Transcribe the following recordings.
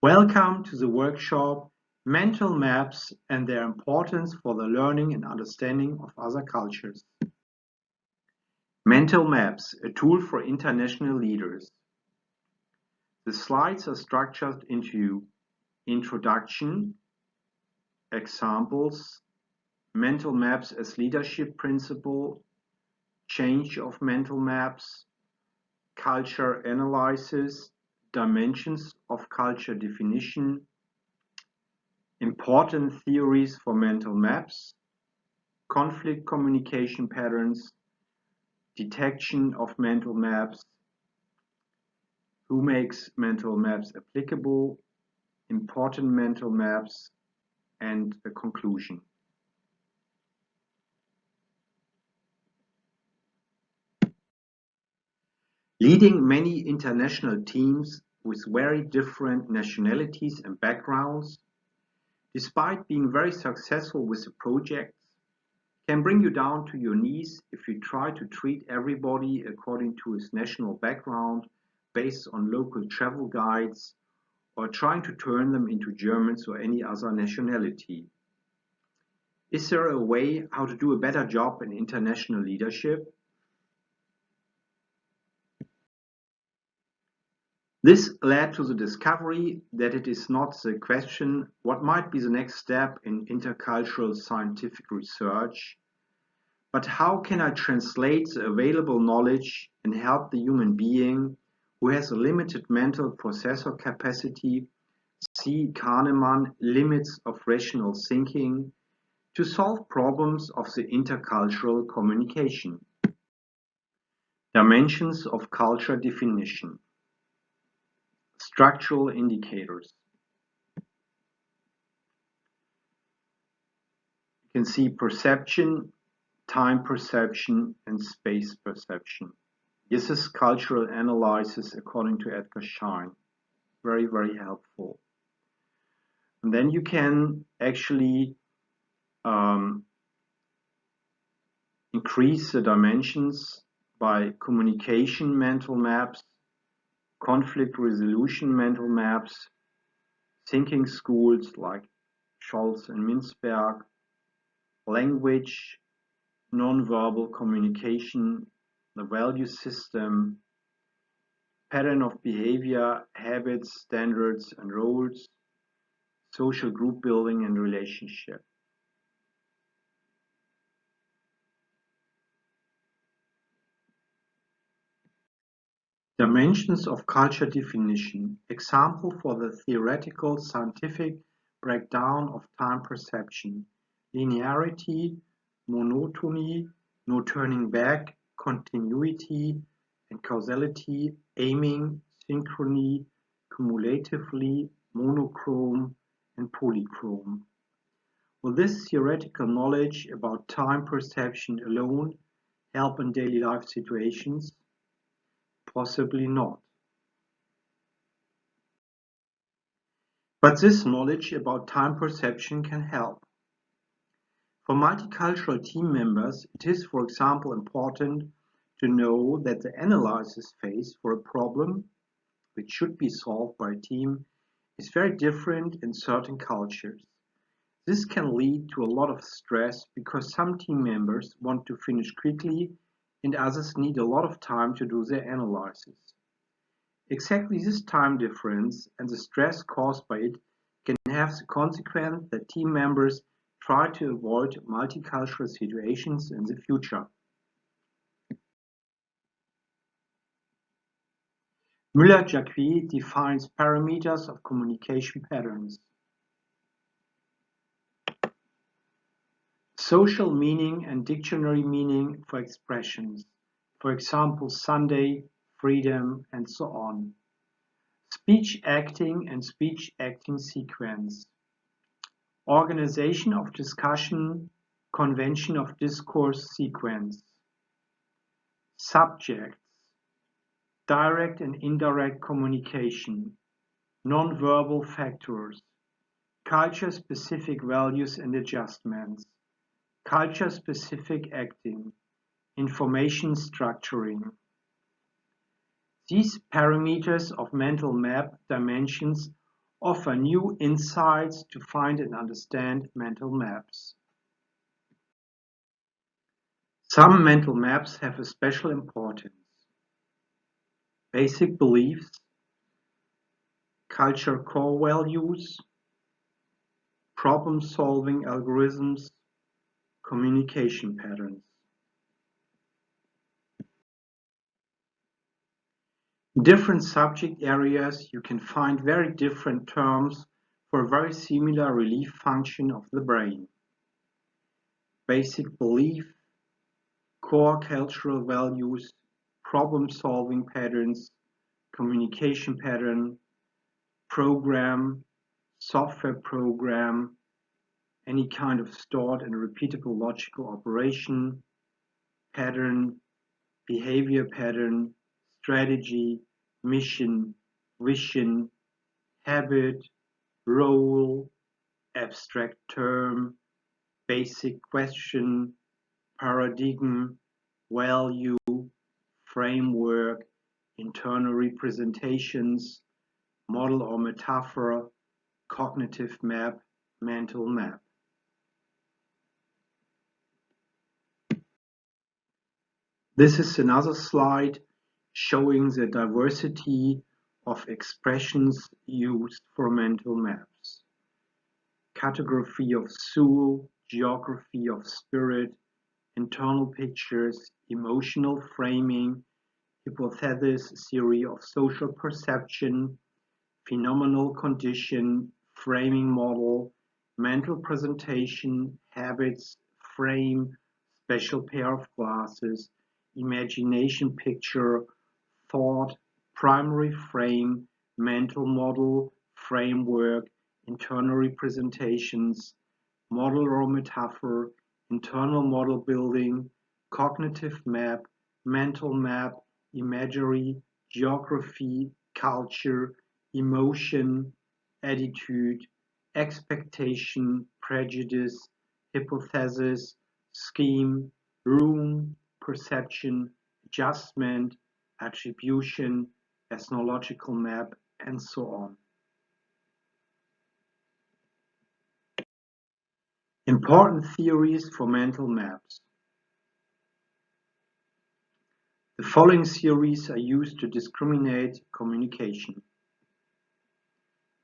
Welcome to the workshop Mental Maps and Their Importance for the Learning and Understanding of Other Cultures. Mental Maps, a tool for international leaders. The slides are structured into introduction, examples, mental maps as leadership principle, change of mental maps, culture analysis, dimensions of culture definition, important theories for mental maps, conflict communication patterns, detection of mental maps, who makes mental maps applicable, important mental maps, and a conclusion. Leading many international teams with very different nationalities and backgrounds, despite being very successful with the projects, can bring you down to your knees if you try to treat everybody according to his national background based on local travel guides or trying to turn them into Germans or any other nationality. Is there a way how to do a better job in international leadership? This led to the discovery that it is not the question what might be the next step in intercultural scientific research, but how can I translate the available knowledge and help the human being who has a limited mental processor capacity see Kahneman limits of rational thinking to solve problems of the intercultural communication. Dimensions of culture definition. Structural indicators. You can see perception, time perception, and space perception. This is cultural analysis according to Edgar Schein. Very, very helpful. And then you can actually increase the dimensions by communication mental maps, conflict resolution mental maps, thinking schools like Scholz and Mintzberg, language, nonverbal communication, the value system, pattern of behavior, habits, standards, and roles, social group building and relationship. Dimensions of culture definition. Example for the theoretical scientific breakdown of time perception. Linearity, monotony, no turning back, continuity and causality, aiming, synchrony, cumulatively, monochrome and polychrome. Will this theoretical knowledge about time perception alone help in daily life situations? Possibly not. But this knowledge about time perception can help. For multicultural team members, it is, for example, important to know that the analysis phase for a problem, which should be solved by a team, is very different in certain cultures. This can lead to a lot of stress because some team members want to finish quickly and others need a lot of time to do their analysis. Exactly this time difference and the stress caused by it can have the consequence that team members try to avoid multicultural situations in the future. Mueller-Jacquier defines parameters of communication patterns. Social meaning and dictionary meaning for expressions, for example, Sunday, freedom, and so on. Speech acting and speech acting sequence. Organization of discussion, convention of discourse sequence. Subjects. Direct and indirect communication. Non-verbal factors. Culture-specific values and adjustments. Culture-specific acting, information structuring. These parameters of mental map dimensions offer new insights to find and understand mental maps. Some mental maps have a special importance. Basic beliefs, culture core values, problem-solving algorithms, communication patterns. In different subject areas, you can find very different terms for a very similar relief function of the brain. Basic belief, core cultural values, problem-solving patterns, communication pattern, program, software program, any kind of stored and repeatable logical operation, pattern, behavior pattern, strategy, mission, vision, habit, role, abstract term, basic question, paradigm, value, framework, internal representations, model or metaphor, cognitive map, mental map. This is another slide showing the diversity of expressions used for mental maps. Cartography of soul, geography of spirit, internal pictures, emotional framing, hypothesis, theory of social perception, phenomenal condition, framing model, mental presentation, habits, frame, special pair of glasses, imagination picture, thought, primary frame, mental model, framework, internal representations, model or metaphor, internal model building, cognitive map, mental map, imagery, geography, culture, emotion, attitude, expectation, prejudice, hypothesis, scheme, room, perception, adjustment, attribution, ethnological map, and so on. Important theories for mental maps. The following theories are used to discriminate communication: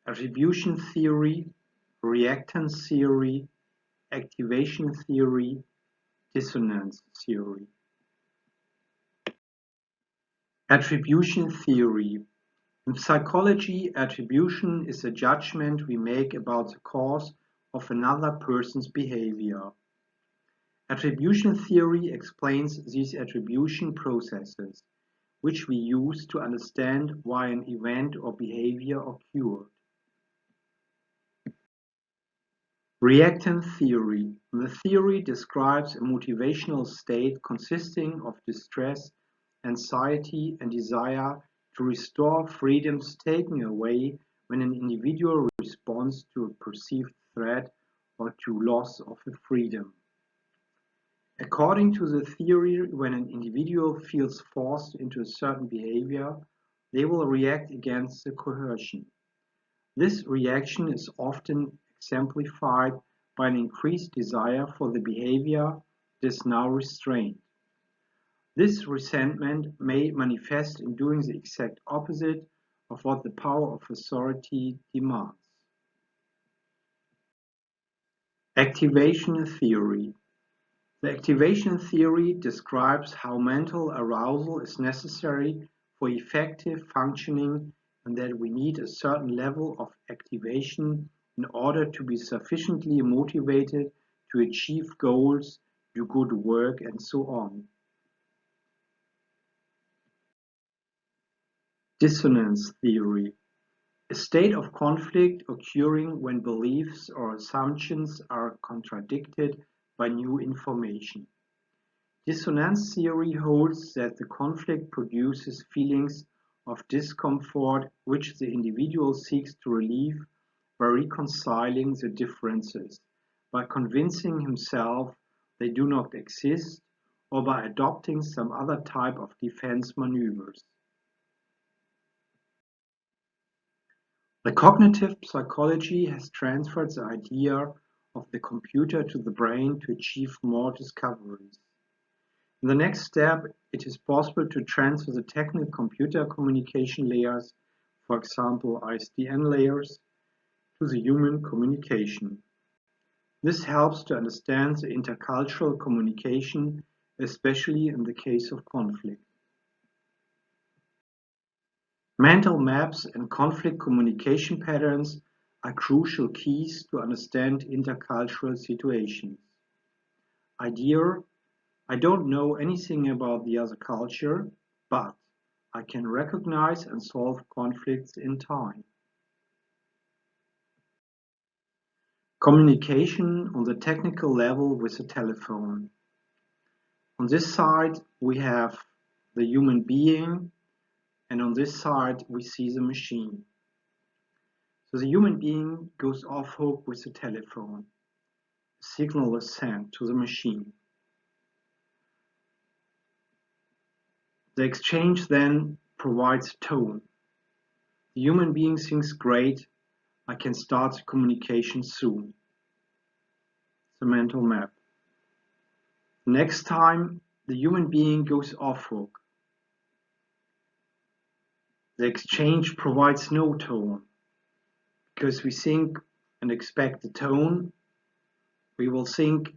attribution theory, reactance theory, activation theory, dissonance theory. Attribution theory. In psychology, attribution is a judgment we make about the cause of another person's behavior. Attribution theory explains these attribution processes, which we use to understand why an event or behavior occurred. Reactant theory. The theory describes a motivational state consisting of distress, anxiety, and desire to restore freedoms taken away when an individual responds to a perceived threat or to loss of a freedom. According to the theory, when an individual feels forced into a certain behavior, they will react against the coercion. This reaction is often exemplified by an increased desire for the behavior that is now restrained. This resentment may manifest in doing the exact opposite of what the power of authority demands. Activation theory. The activation theory describes how mental arousal is necessary for effective functioning and that we need a certain level of activation in order to be sufficiently motivated to achieve goals, do good work, and so on. Dissonance theory. A state of conflict occurring when beliefs or assumptions are contradicted by new information. Dissonance theory holds that the conflict produces feelings of discomfort which the individual seeks to relieve by reconciling the differences, by convincing himself they do not exist, or by adopting some other type of defense maneuvers. The cognitive psychology has transferred the idea of the computer to the brain to achieve more discoveries. In the next step, it is possible to transfer the technical computer communication layers, for example ISDN layers, to the human communication. This helps to understand the intercultural communication, especially in the case of conflict. Mental maps and conflict communication patterns are crucial keys to understand intercultural situations. Idea: I don't know anything about the other culture, but I can recognize and solve conflicts in time. Communication on the technical level with the telephone. On this side, we have the human being, and on this side, we see the machine. So the human being goes off hook with the telephone. A signal is sent to the machine. The exchange then provides tone. The human being thinks, great, I can start the communication soon. The mental map. Next time, the human being goes off hook. The exchange provides no tone. Because we think and expect the tone, we will think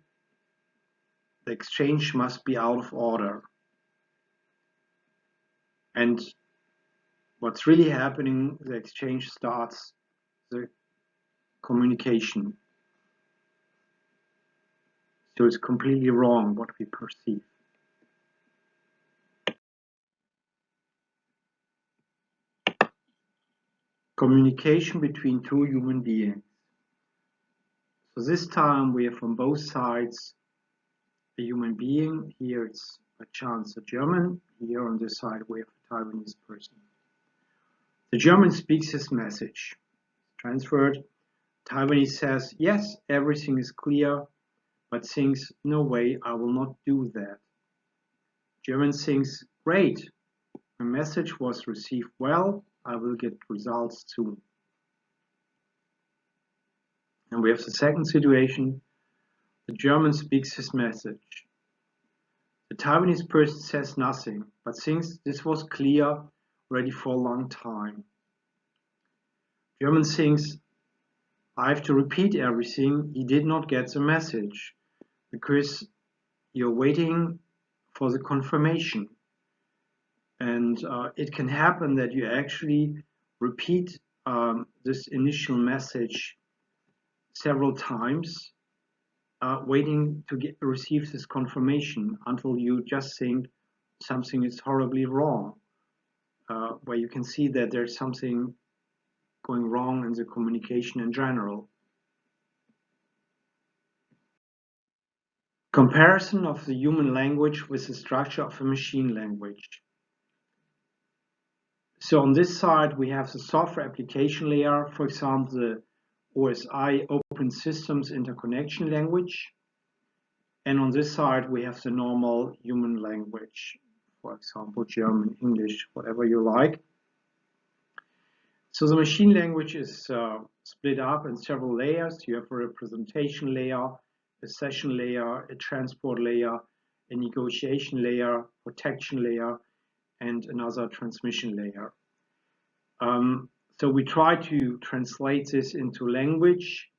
the exchange must be out of order. And what's really happening, the exchange starts the communication. So it's completely wrong what we perceive. Communication between two human beings. So this time we have from both sides a human being. Here it's a chance a German. Here on this side we have a Taiwanese person. The German speaks his message. Transferred. Taiwanese says, yes, everything is clear, but thinks, no way, I will not do that. German thinks, great, my message was received well, I will get results soon. And we have the second situation. The German speaks his message. The Taiwanese person says nothing, but thinks this was clear already for a long time. German thinks, I have to repeat everything. He did not get the message because you're waiting for the confirmation. And it can happen that you actually repeat this initial message several times, waiting to receive this confirmation until you just think something is horribly wrong, where you can see that there's something going wrong in the communication in general. Comparison of the human language with the structure of a machine language. So on this side, we have the software application layer, for example, the OSI, Open Systems Interconnection Language. And on this side, we have the normal human language, for example, German, English, whatever you like. So the machine language is split up in several layers. You have a representation layer, a session layer, a transport layer, a negotiation layer, protection layer, and another transmission layer. So we try to translate this into language.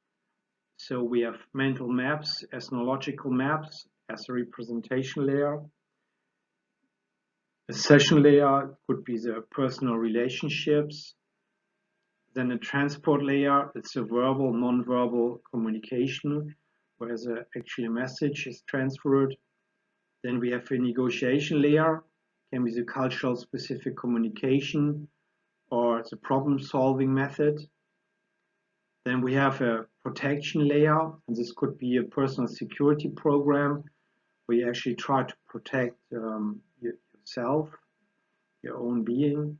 So we have mental maps, ethnological maps as a representation layer. A session layer could be the personal relationships. Then a transport layer, it's a verbal, non-verbal communication, where actually a message is transferred. Then we have a negotiation layer, can be the cultural specific communication or the problem-solving method. Then we have a protection layer, and this could be a personal security program where you actually try to protect yourself, your own being.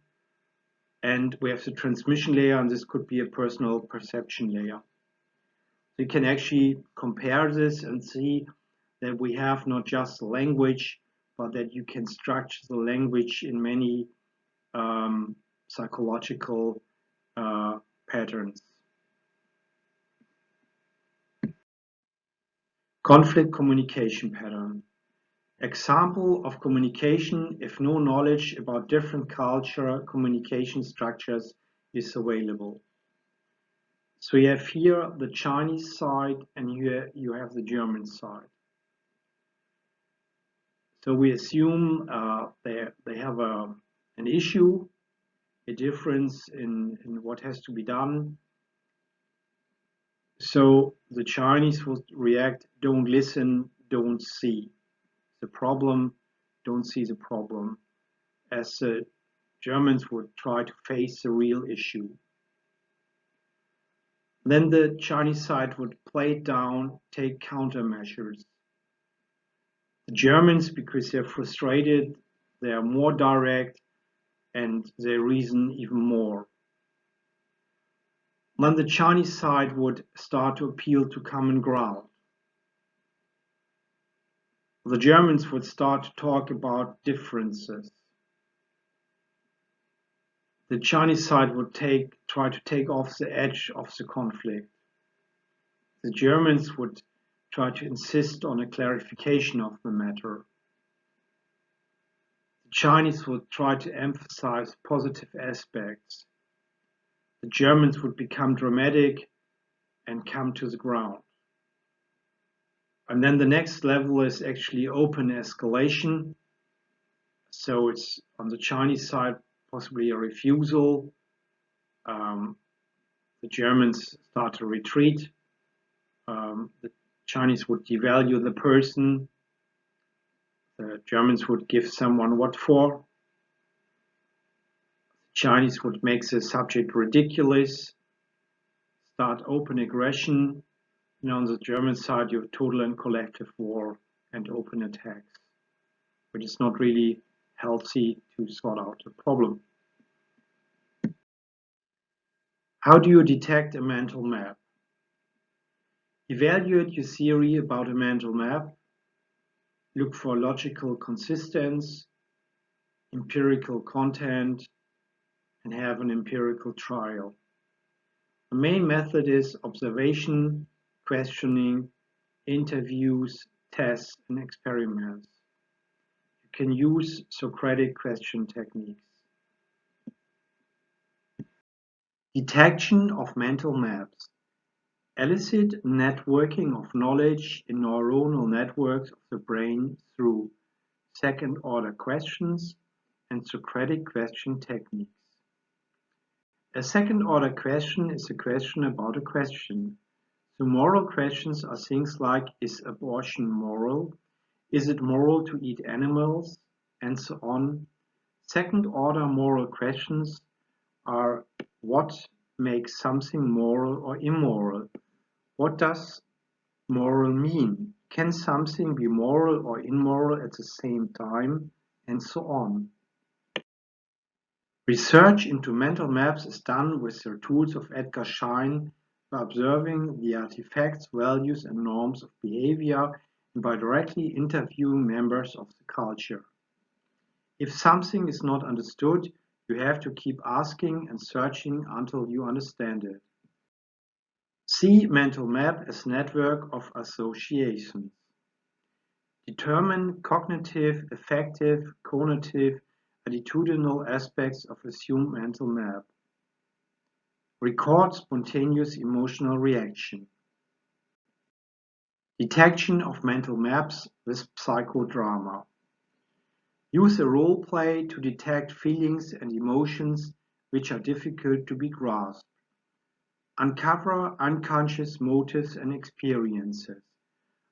And we have the transmission layer, and this could be a personal perception layer. So you can actually compare this and see that we have not just language, but that you can structure the language in many psychological patterns. Conflict communication pattern. Example of communication if no knowledge about different cultural communication structures is available. So you have here the Chinese side and here you have the German side. So we assume they have an issue, a difference in what has to be done. So the Chinese would react, don't listen, don't see the problem, don't see the problem, as the Germans would try to face the real issue. Then the Chinese side would play it down, take countermeasures. The Germans, because they're frustrated, they are more direct and they reason even more. Then the Chinese side would start to appeal to common ground. The Germans would start to talk about differences. The Chinese side would try to take off the edge of the conflict. The Germans would try to insist on a clarification of the matter. The Chinese would try to emphasize positive aspects. The Germans would become dramatic and come to the ground. And then the next level is actually open escalation. So it's on the Chinese side, possibly a refusal. The Germans start to retreat. The Chinese would devalue the person. The Germans would give someone what for. The Chinese would make the subject ridiculous, start open aggression. And on the German side, you have total and collective war and open attacks, which is not really healthy to sort out the problem. How do you detect a mental map? Evaluate your theory about a mental map. Look for logical consistency, empirical content, and have an empirical trial. The main method is observation, questioning, interviews, tests, and experiments. You can use Socratic question techniques. Detection of mental maps. Elicit networking of knowledge in neuronal networks of the brain through second-order questions and Socratic question techniques. A second-order question is a question about a question. So moral questions are things like, is abortion moral? Is it moral to eat animals? And so on. Second-order moral questions are, what makes something moral or immoral? What does moral mean? Can something be moral or immoral at the same time? And so on. Research into mental maps is done with the tools of Edgar Schein by observing the artifacts, values, and norms of behavior and by directly interviewing members of the culture. If something is not understood, you have to keep asking and searching until you understand it. See mental map as network of associations. Determine cognitive, affective, conative, attitudinal aspects of assumed mental map. Record spontaneous emotional reaction. Detection of mental maps with psychodrama. Use a role play to detect feelings and emotions which are difficult to be grasped. Uncover unconscious motives and experiences.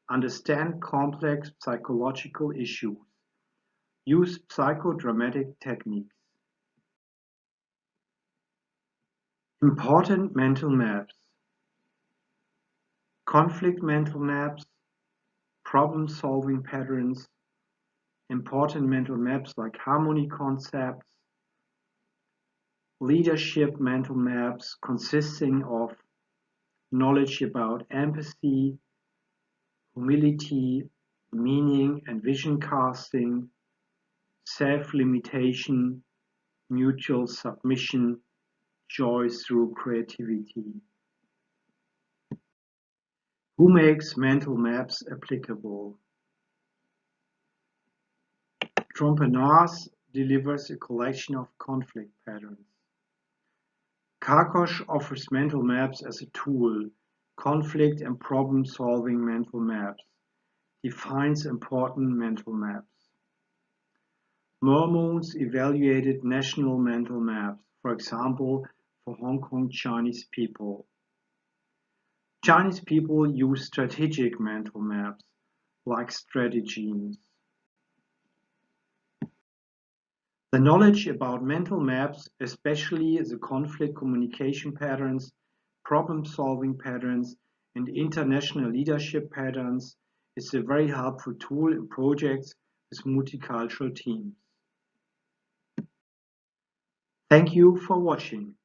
Understand complex psychological issues. Use psychodramatic techniques. Important mental maps. Conflict mental maps, problem-solving patterns, important mental maps like harmony concepts, leadership mental maps consisting of knowledge about empathy, humility, meaning and vision casting, self-limitation, mutual submission, joy through creativity. Who makes mental maps applicable? Trompenaas delivers a collection of conflict patterns. Karkosch offers mental maps as a tool, conflict and problem-solving mental maps, defines important mental maps. Mermons evaluated national mental maps, for example, for Hong Kong Chinese people. Chinese people use strategic mental maps, like strategems. The knowledge about mental maps, especially the conflict communication patterns, problem-solving patterns, and international leadership patterns, is a very helpful tool in projects with multicultural teams. Thank you for watching.